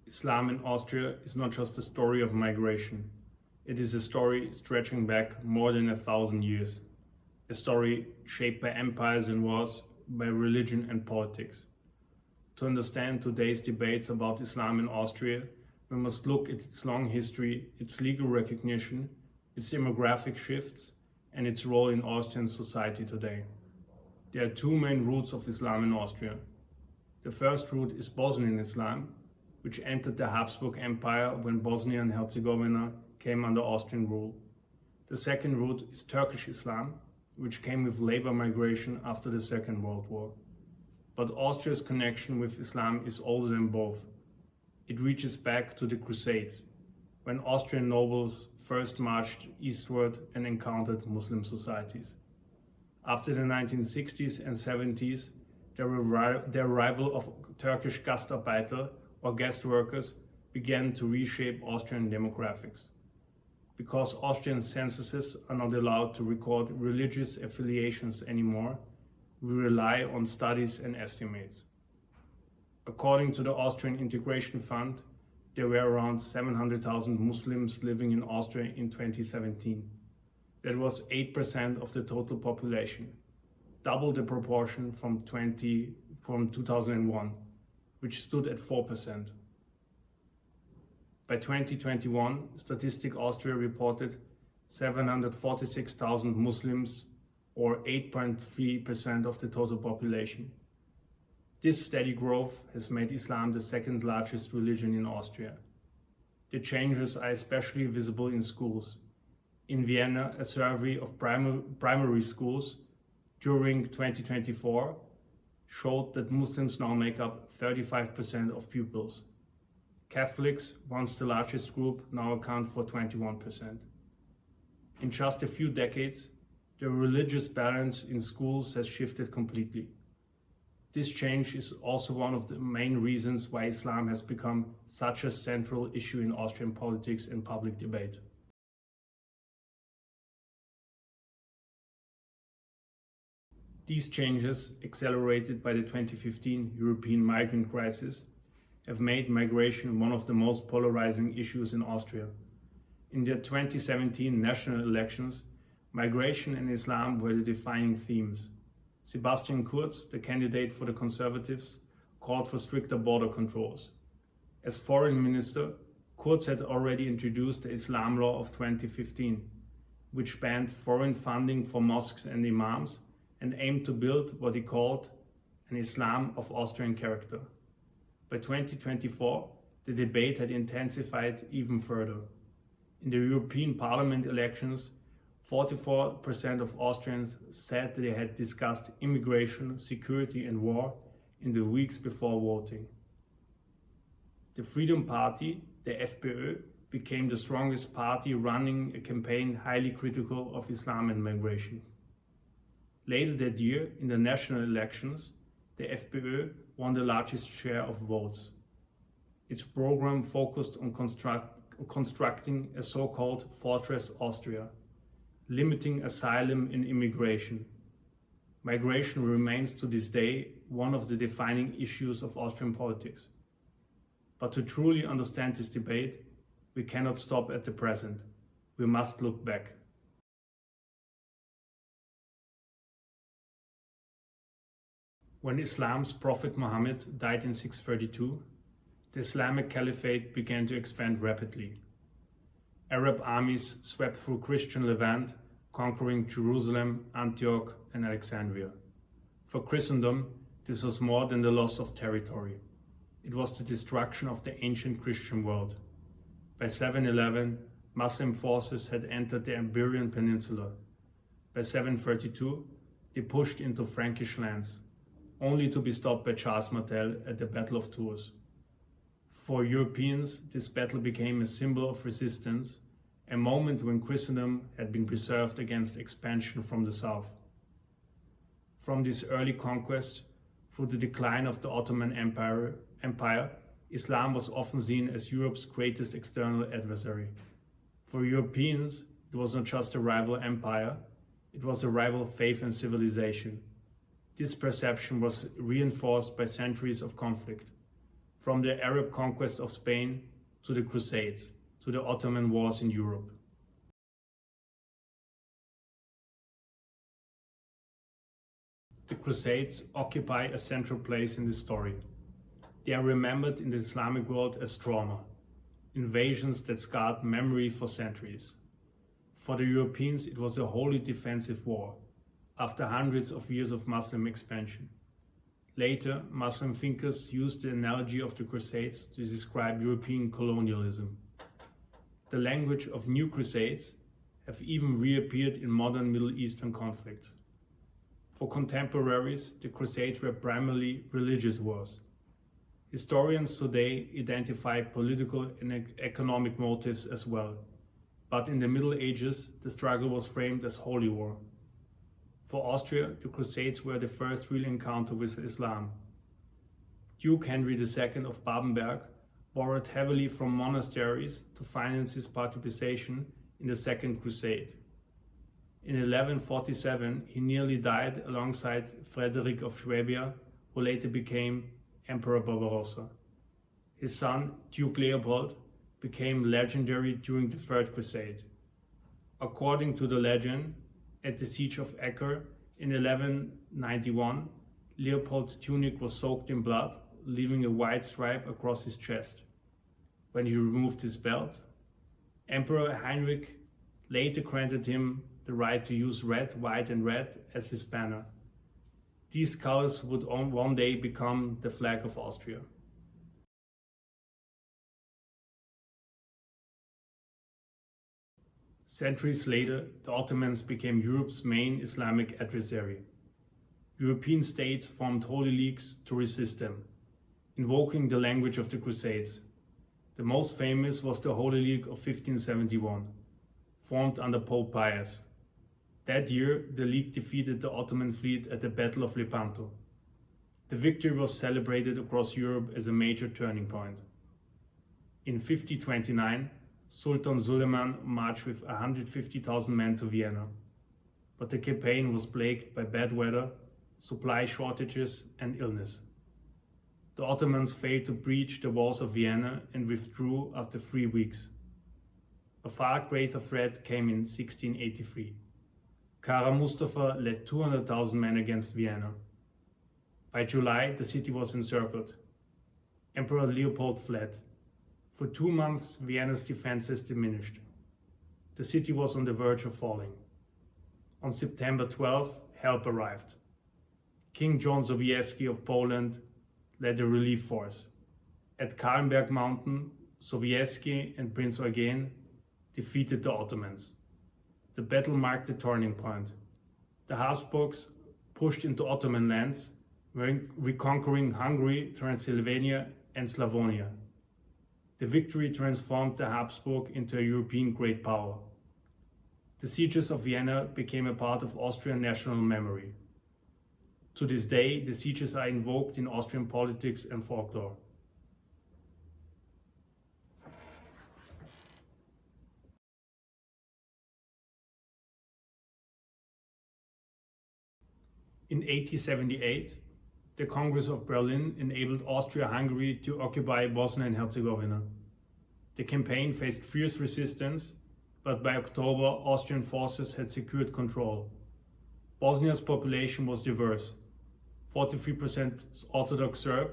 Islam in Austria is not just a story of migration. It is a story stretching back more than 1,000 years. A story shaped by empires and wars, by religion and politics. To understand today's debates about Islam in Austria, we must look at its long history, its legal recognition, its demographic shifts, and its role in Austrian society today. There are two main roots of Islam in Austria. The first root is Bosnian Islam, which entered the Habsburg Empire when Bosnia and Herzegovina came under Austrian rule. The second root is Turkish Islam, which came with labor migration after the Second World War. But Austria's connection with Islam is older than both. It reaches back to the Crusades, when Austrian nobles first marched eastward and encountered Muslim societies. After the 1960s and 70s, the arrival of Turkish Gastarbeiter, or guest workers, began to reshape Austrian demographics. Because Austrian censuses are not allowed to record religious affiliations anymore, we rely on studies and estimates. According to the Austrian Integration Fund, there were around 700,000 Muslims living in Austria in 2017. That was 8% of the total population, double the proportion from 2001, which stood at 4%. By 2021, Statistik Austria reported 746,000 Muslims, or 8.3% of the total population. This steady growth has made Islam the second largest religion in Austria. The changes are especially visible in schools. In Vienna, a survey of primary schools during 2024 showed that Muslims now make up 35% of pupils. Catholics, once the largest group, now account for 21%. In just a few decades, the religious balance in schools has shifted completely. This change is also one of the main reasons why Islam has become such a central issue in Austrian politics and public debate. These changes, accelerated by the 2015 European migrant crisis, have made migration one of the most polarizing issues in Austria. In the 2017 national elections, migration and Islam were the defining themes. Sebastian Kurz, the candidate for the Conservatives, called for stricter border controls. As foreign minister, Kurz had already introduced the Islam law of 2015, which banned foreign funding for mosques and imams and aimed to build what he called an Islam of Austrian character. By 2024, the debate had intensified even further. In the European Parliament elections, 44% of Austrians said that they had discussed immigration, security and war in the weeks before voting. The Freedom Party, the FPÖ, became the strongest party running a campaign highly critical of Islam and migration. Later that year, in the national elections, the FPÖ won the largest share of votes. Its program focused on constructing a so-called Fortress Austria, limiting asylum and immigration. Migration remains to this day one of the defining issues of Austrian politics. But to truly understand this debate, we cannot stop at the present. We must look back. When Islam's Prophet Muhammad died in 632, the Islamic Caliphate began to expand rapidly. Arab armies swept through Christian Levant, conquering Jerusalem, Antioch, and Alexandria. For Christendom, this was more than the loss of territory. It was the destruction of the ancient Christian world. By 711, Muslim forces had entered the Iberian Peninsula. By 732, they pushed into Frankish lands, only to be stopped by Charles Martel at the Battle of Tours. For Europeans, this battle became a symbol of resistance, a moment when Christendom had been preserved against expansion from the south. From this early conquest, through the decline of the Ottoman Empire, Islam was often seen as Europe's greatest external adversary. For Europeans, it was not just a rival empire, it was a rival faith and civilization. This perception was reinforced by centuries of conflict. from the Arab conquest of Spain to the Crusades, to the Ottoman Wars in Europe. The Crusades occupy a central place in this story. They are remembered in the Islamic world as trauma, invasions that scarred memory for centuries. For the Europeans, it was a wholly defensive war, after hundreds of years of Muslim expansion. Later, Muslim thinkers used the analogy of the Crusades to describe European colonialism. The language of new crusades have even reappeared in modern Middle Eastern conflicts. For contemporaries, the Crusades were primarily religious wars. Historians today identify political and economic motives as well, but in the Middle Ages, the struggle was framed as holy war. For Austria, the Crusades were the first real encounter with Islam. Duke Henry II of Babenberg borrowed heavily from monasteries to finance his participation in the Second Crusade. In 1147, he nearly died alongside Frederick of Swabia, who later became Emperor Barbarossa. His son, Duke Leopold, became legendary during the Third Crusade. According to the legend, at the siege of Acre in 1191, Leopold's tunic was soaked in blood, leaving a white stripe across his chest. When he removed his belt, Emperor Heinrich later granted him the right to use red, white, and red as his banner. These colors would one day become the flag of Austria. Centuries later, the Ottomans became Europe's main Islamic adversary. European states formed holy leagues to resist them, invoking the language of the Crusades. The most famous was the Holy League of 1571, formed under Pope Pius. That year, the League defeated the Ottoman fleet at the Battle of Lepanto. The victory was celebrated across Europe as a major turning point. In 1529, Sultan Suleiman marched with 150,000 men to Vienna, but the campaign was plagued by bad weather, supply shortages, and illness. The Ottomans failed to breach the walls of Vienna and withdrew after 3 weeks. A far greater threat came in 1683. Kara Mustafa led 200,000 men against Vienna. By July, the city was encircled. Emperor Leopold fled. For 2 months, Vienna's defenses diminished. The city was on the verge of falling. On September 12, help arrived. King John Sobieski of Poland led a relief force. At Kahlenberg Mountain, Sobieski and Prince Eugen defeated the Ottomans. The battle marked the turning point. The Habsburgs pushed into Ottoman lands, reconquering Hungary, Transylvania, and Slavonia. The victory transformed the Habsburg into a European great power. The sieges of Vienna became a part of Austrian national memory. To this day, the sieges are invoked in Austrian politics and folklore. In 1878, the Congress of Berlin enabled Austria-Hungary to occupy Bosnia and Herzegovina. The campaign faced fierce resistance, but by October, Austrian forces had secured control. Bosnia's population was diverse: 43% Orthodox Serb,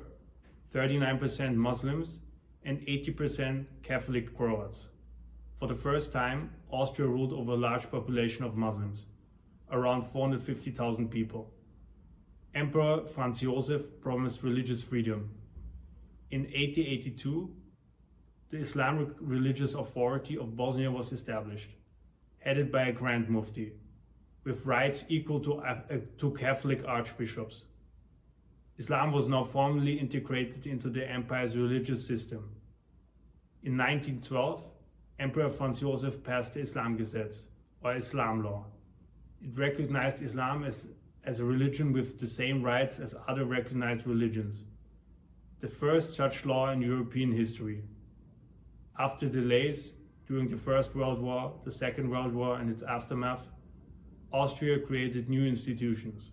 39% Muslims, and 80% Catholic Croats. For the first time, Austria ruled over a large population of Muslims, around 450,000 people. Emperor Franz Joseph promised religious freedom. In 1882, the Islamic Religious Authority of Bosnia was established, headed by a Grand Mufti, with rights equal to Catholic archbishops. Islam was now formally integrated into the empire's religious system. In 1912, Emperor Franz Joseph passed the Islamgesetz, or Islam law. It recognized Islam as a religion with the same rights as other recognized religions, the first such law in European history. After delays during the First World War, the Second World War, and its aftermath, Austria created new institutions.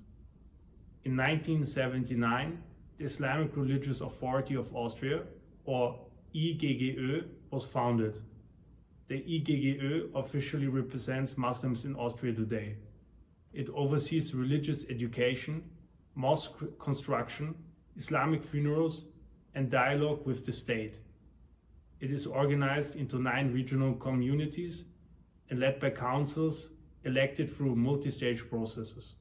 In 1979, the Islamic Religious Authority of Austria, or IGGÖ, was founded. The IGGÖ officially represents Muslims in Austria today. It oversees religious education, mosque construction, Islamic funerals, and dialogue with the state. It is organized into 9 regional communities and led by councils elected through multi-stage processes.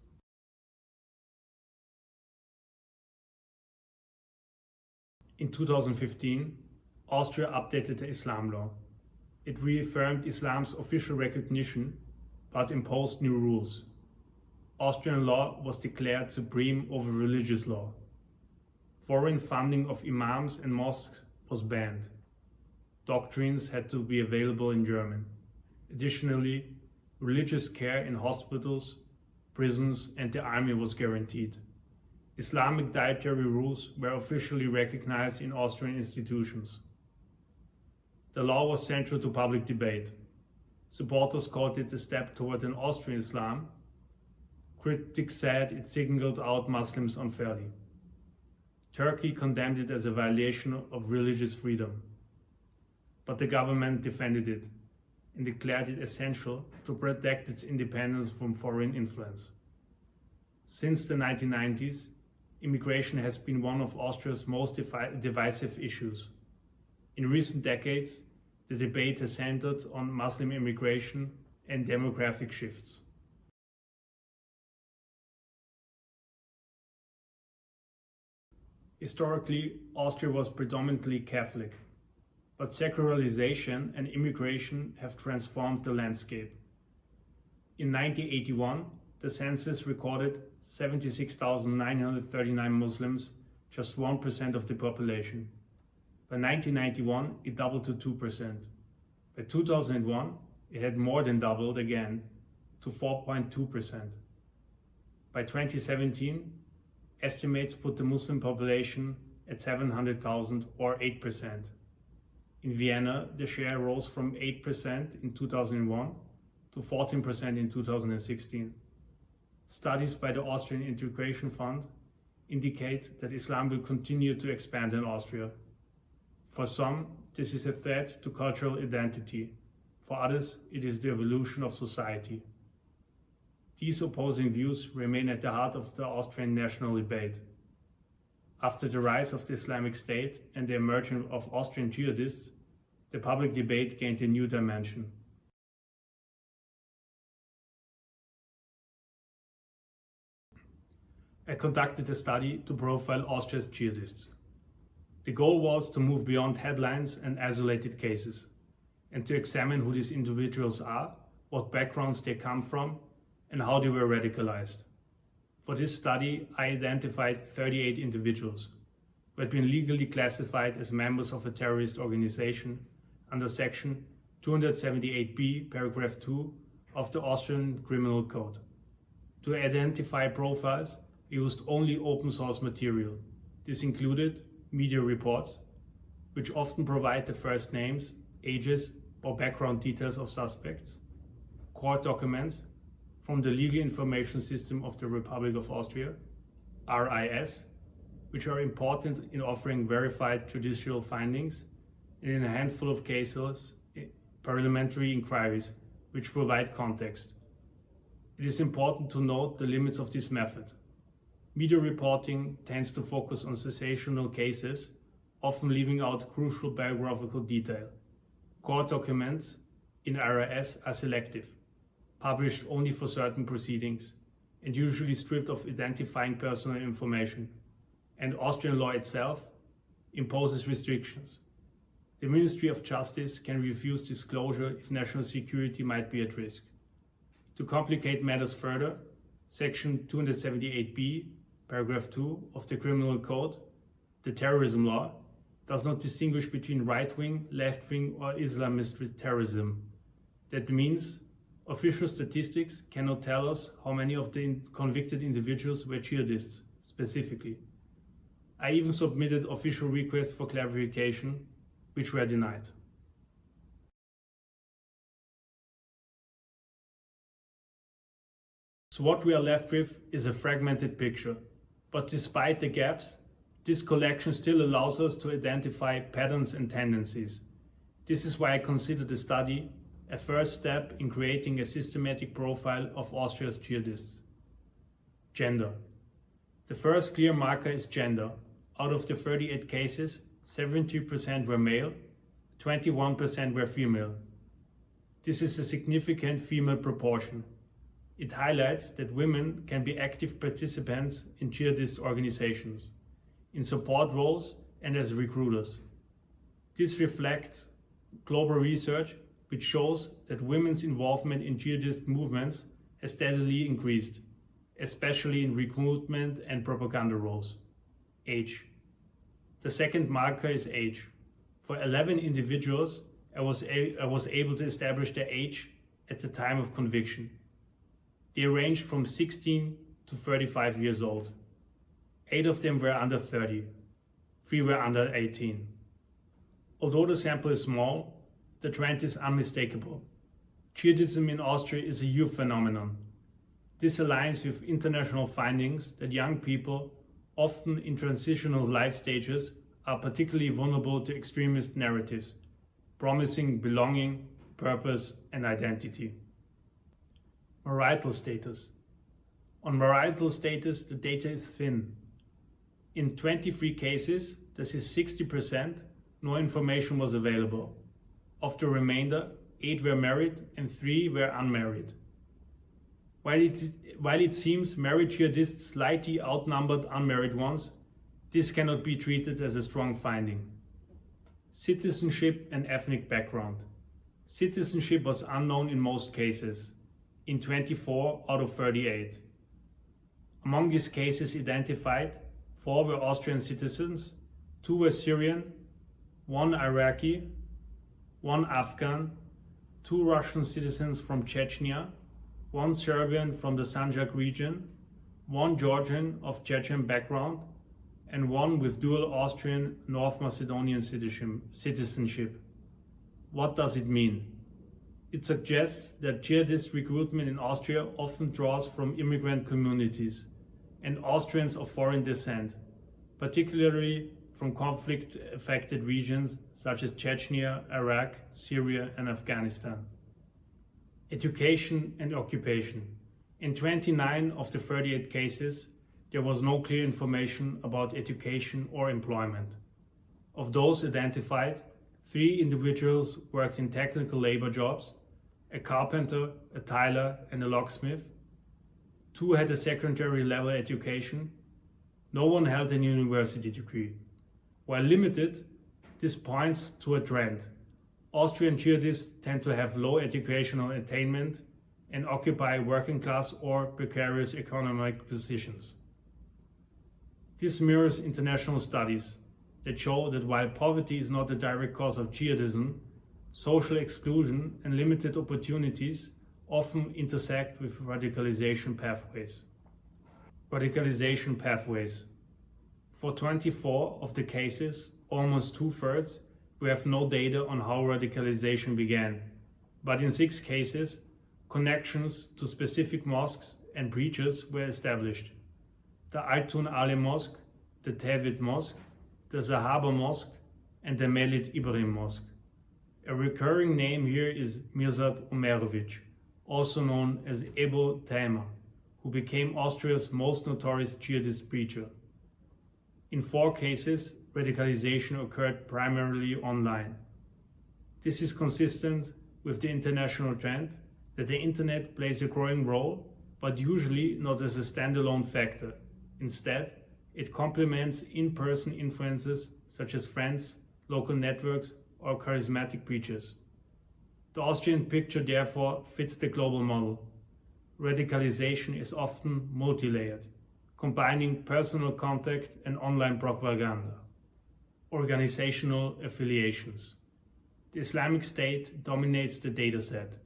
In 2015, Austria updated the Islam law. It reaffirmed Islam's official recognition, but imposed new rules. Austrian law was declared supreme over religious law. Foreign funding of imams and mosques was banned. Doctrines had to be available in German. Additionally, religious care in hospitals, prisons, and the army was guaranteed. Islamic dietary rules were officially recognized in Austrian institutions. The law was central to public debate. Supporters called it a step toward an Austrian Islam. Critics said it singled out Muslims unfairly. Turkey condemned it as a violation of religious freedom. But the government defended it and declared it essential to protect its independence from foreign influence. Since the 1990s, immigration has been one of Austria's most divisive issues. In recent decades, the debate has centered on Muslim immigration and demographic shifts. Historically, Austria was predominantly Catholic, but secularization and immigration have transformed the landscape. In 1981, the census recorded 76,939 Muslims, just 1% of the population. By 1991, it doubled to 2%. By 2001, it had more than doubled again to 4.2%. By 2017, estimates put the Muslim population at 700,000 or 8%. In Vienna, the share rose from 8% in 2001 to 14% in 2016. Studies by the Austrian Integration Fund indicate that Islam will continue to expand in Austria. For some, this is a threat to cultural identity. For others, it is the evolution of society. These opposing views remain at the heart of the Austrian national debate. After the rise of the Islamic State and the emergence of Austrian jihadists, the public debate gained a new dimension. I conducted a study to profile Austria's jihadists. The goal was to move beyond headlines and isolated cases, and to examine who these individuals are, what backgrounds they come from, and how they were radicalized. For this study, I identified 38 individuals who had been legally classified as members of a terrorist organization under Section 278b, paragraph 2 of the Austrian Criminal Code. To identify profiles, I used only open source material. This included media reports, which often provide the first names, ages, or background details of suspects, court documents from the Legal Information System of the Republic of Austria, RIS, which are important in offering verified judicial findings, and in a handful of cases, parliamentary inquiries, which provide context. It is important to note the limits of this method. Media reporting tends to focus on sensational cases, often leaving out crucial biographical detail. Court documents in RIS are selective, published only for certain proceedings, and usually stripped of identifying personal information. And Austrian law itself imposes restrictions. The Ministry of Justice can refuse disclosure if national security might be at risk. To complicate matters further, Section 278b, paragraph 2 of the Criminal Code, the terrorism law, does not distinguish between right-wing, left-wing, or Islamist terrorism. That means official statistics cannot tell us how many of the convicted individuals were jihadists, specifically. I even submitted official requests for clarification, which were denied. So what we are left with is a fragmented picture. But despite the gaps, This collection still allows us to identify patterns and tendencies. This is why I consider the study a first step in creating a systematic profile of Austria's jihadists. Gender. The first clear marker is gender. Out of the 38 cases, 70% were male, 21% were female. This is a significant female proportion. It highlights that women can be active participants in jihadist organizations, in support roles and as recruiters. This reflects global research which shows that women's involvement in jihadist movements has steadily increased, especially in recruitment and propaganda roles. Age. The second marker is age. For 11 individuals, I was able to establish their age at the time of conviction. They ranged from 16 to 35 years old. 8 of them were under 30, 3 were under 18. Although the sample is small, the trend is unmistakable. Jihadism in Austria is a youth phenomenon. This aligns with international findings that young people, often in transitional life stages, are particularly vulnerable to extremist narratives, promising belonging, purpose, and identity. Marital status. On marital status, the data is thin. In 23 cases, this is 60%, no information was available. Of the remainder, 8 were married and 3 were unmarried. While it seems married jihadists slightly outnumbered unmarried ones, this cannot be treated as a strong finding. Citizenship and ethnic background. Citizenship was unknown in most cases, in 24 out of 38. Among these cases identified, 4 were Austrian citizens, 2 were Syrian, 1 Iraqi, 1 Afghan, 2 Russian citizens from Chechnya, 1 Serbian from the Sanjak region, 1 Georgian of Chechen background, and 1 with dual Austrian North Macedonian citizenship. What does it mean? It suggests that jihadist recruitment in Austria often draws from immigrant communities and Austrians of foreign descent, particularly from conflict-affected regions such as Chechnya, Iraq, Syria, and Afghanistan. Education and occupation. In 29 of the 38 cases, there was no clear information about education or employment. Of those identified, 3 individuals worked in technical labor jobs, a carpenter, a tiler, and a locksmith. 2 had a secondary level education. No one held a university degree. While limited, this points to a trend. Austrian jihadists tend to have low educational attainment and occupy working class or precarious economic positions. This mirrors international studies that show that while poverty is not a direct cause of jihadism, social exclusion and limited opportunities often intersect with radicalization pathways. Radicalization pathways. For 24 of the cases, almost 2/3, we have no data on how radicalization began, but in 6 cases, connections to specific mosques and preachers were established. The Altun Ali Mosque, the Tevhid Mosque, the Zahaba Mosque, and the Melid Ibrahim Mosque. A recurring name here is Mirzad Umerovic, also known as Ebo Taima, who became Austria's most notorious jihadist preacher. In 4 cases, radicalization occurred primarily online. This is consistent with the international trend that the internet plays a growing role, but usually not as a standalone factor. Instead, it complements in-person influences such as friends, local networks, or charismatic preachers. The Austrian picture therefore fits the global model. Radicalization is often multi-layered, combining personal contact and online propaganda. Organizational affiliations. The Islamic State dominates the dataset.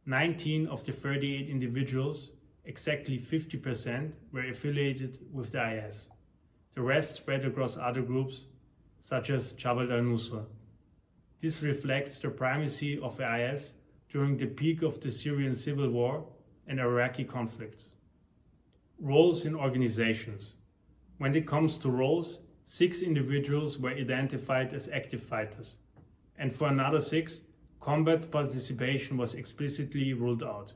19 of the 38 individuals, exactly 50%, were affiliated with the IS. The rest spread across other groups, such as Jabhat al-Nusra. This reflects the primacy of the IS during the peak of the Syrian civil war and Iraqi conflicts. Roles in organizations. When it comes to roles, 6 individuals were identified as active fighters, and for another 6, combat participation was explicitly ruled out.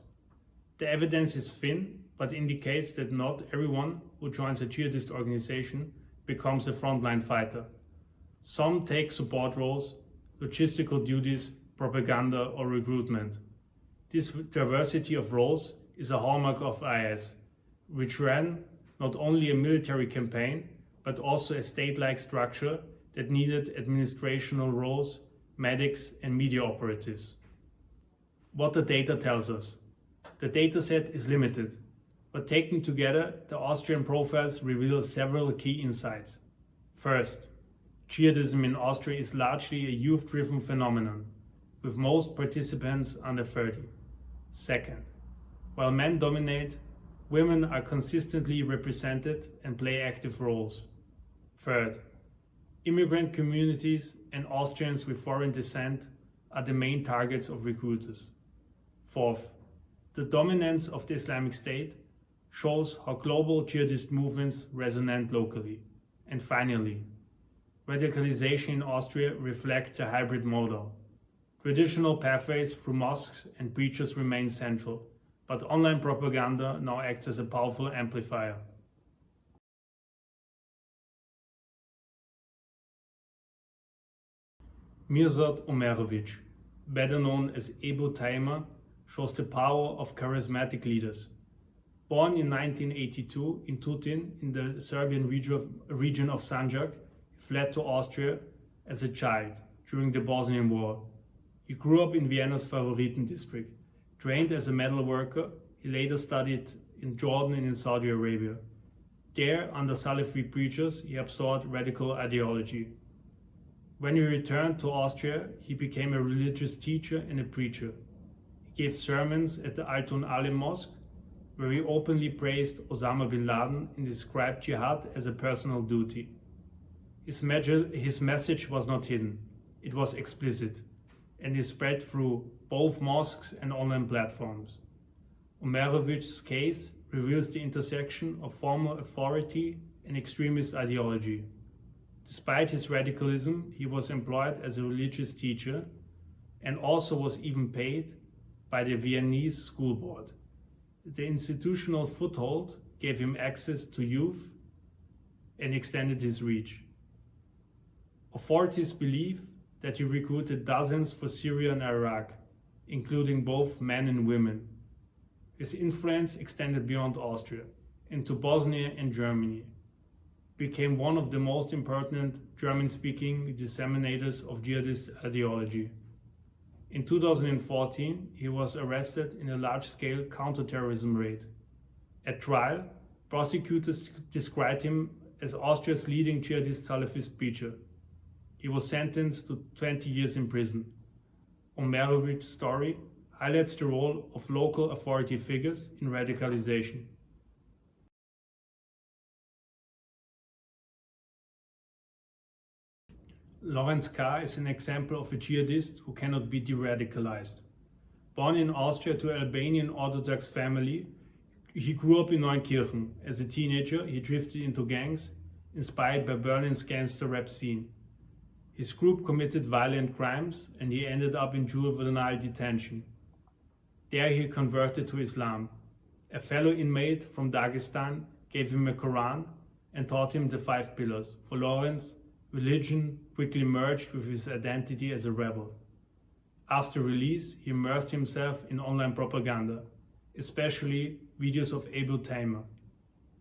The evidence is thin, but indicates that not everyone who joins a jihadist organization becomes a frontline fighter. Some take support roles, logistical duties, propaganda, or recruitment. This diversity of roles is a hallmark of IS, which ran not only a military campaign, but also a state-like structure that needed administrational roles, medics, and media operatives. What the data tells us. The dataset is limited, but taken together, the Austrian profiles reveal several key insights. First, jihadism in Austria is largely a youth-driven phenomenon, with most participants under 30. Second, while men dominate, women are consistently represented and play active roles. Third, immigrant communities and Austrians with foreign descent are the main targets of recruiters. Fourth, the dominance of the Islamic State shows how global jihadist movements resonate locally. And finally, radicalization in Austria reflects a hybrid model. Traditional pathways through mosques and preachers remain central, but online propaganda now acts as a powerful amplifier. Mirsad Omerovic, better known as Abu Taima, shows the power of charismatic leaders. Born in 1982 in Tutin in the Serbian region of Sanjak, he fled to Austria as a child during the Bosnian War. He grew up in Vienna's Favoriten district. Trained as a metal worker, he later studied in Jordan and in Saudi Arabia. There, under Salafi preachers, he absorbed radical ideology. When he returned to Austria, he became a religious teacher and a preacher. He gave sermons at the Altun Alim Mosque, where he openly praised Osama bin Laden and described jihad as a personal duty. His message was not hidden, it was explicit, and he spread through both mosques and online platforms. Omerovic's case reveals the intersection of formal authority and extremist ideology. Despite his radicalism, he was employed as a religious teacher and also was even paid by the Viennese school board. The institutional foothold gave him access to youth and extended his reach. Authorities believe that he recruited dozens for Syria and Iraq, including both men and women. His influence extended beyond Austria, into Bosnia and Germany, became one of the most important German-speaking disseminators of jihadist ideology. In 2014, he was arrested in a large-scale counterterrorism raid. At trial, prosecutors described him as Austria's leading jihadist Salafist preacher. He was sentenced to 20 years in prison. Omerovic's story highlights the role of local authority figures in radicalization. Lorenz K. is an example of a jihadist who cannot be de-radicalized. Born in Austria to an Albanian Orthodox family, he grew up in Neunkirchen. As a teenager, he drifted into gangs, inspired by Berlin's gangster rap scene. His group committed violent crimes and he ended up in juvenile detention. There he converted to Islam. A fellow inmate from Dagestan gave him a Quran and taught him the 5 pillars. For Lorenz, religion quickly merged with his identity as a rebel. After release, he immersed himself in online propaganda, especially videos of Abu Taima.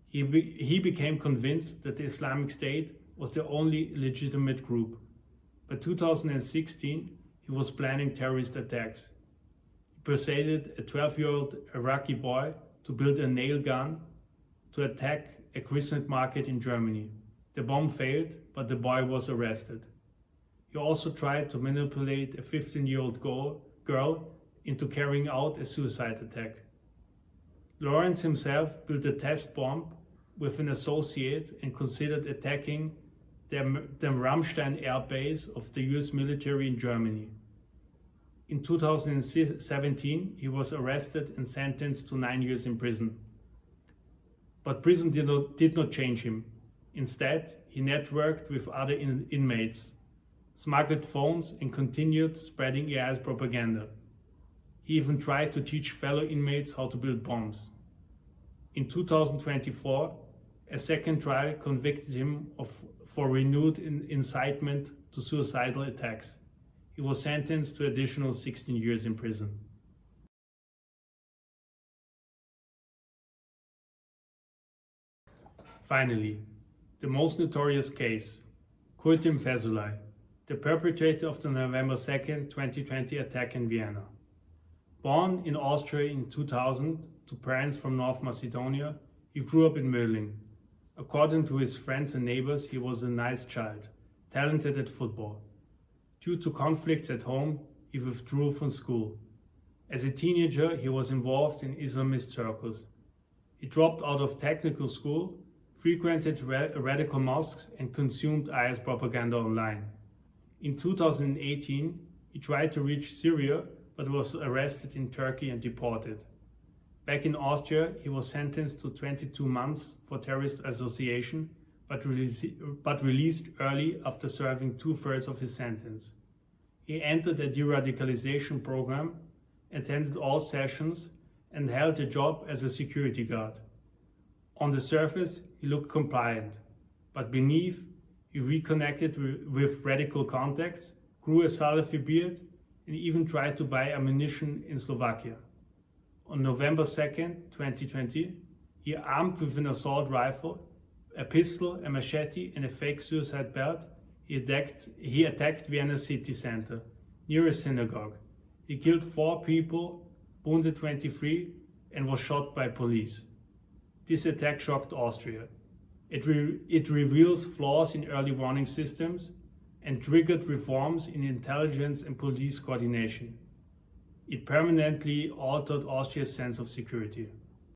He became convinced that the Islamic State was the only legitimate group. By 2016, he was planning terrorist attacks. He persuaded a 12-year-old Iraqi boy to build a nail gun to attack a Christmas market in Germany. The bomb failed, but the boy was arrested. He also tried to manipulate a 15-year-old girl into carrying out a suicide attack. Lorenz himself built a test bomb with an associate and considered attacking the Ramstein air base of the US military in Germany. In 2017, he was arrested and sentenced to 9 years in prison. But prison did not change him. Instead, he networked with other inmates, smuggled phones, and continued spreading IS propaganda. He even tried to teach fellow inmates how to build bombs. In 2024, a second trial convicted him for renewed incitement to suicidal attacks. He was sentenced to additional 16 years in prison. Finally, the most notorious case, Kurtim Fezulay, the perpetrator of the November 2, 2020 attack in Vienna. Born in Austria in 2000 to parents from North Macedonia, he grew up in Mödling. According to his friends and neighbors, he was a nice child, talented at football. Due to conflicts at home, he withdrew from school. As a teenager, he was involved in Islamist circles. He dropped out of technical school, frequented radical mosques, and consumed IS propaganda online. In 2018, he tried to reach Syria, but was arrested in Turkey and deported. Back in Austria, he was sentenced to 22 months for terrorist association, but released early after serving 2/3 of his sentence. He entered a de-radicalization program, attended all sessions, and held a job as a security guard. On the surface, he looked compliant, but beneath, he reconnected with radical contacts, grew a Salafi beard, and even tried to buy ammunition in Slovakia. On November 2, 2020, he, armed with an assault rifle, a pistol, a machete, and a fake suicide belt, he attacked Vienna city center, near a synagogue. He killed 4 people, wounded 23, and was shot by police. This attack shocked Austria. It reveals flaws in early warning systems and triggered reforms in intelligence and police coordination. It permanently altered Austria's sense of security.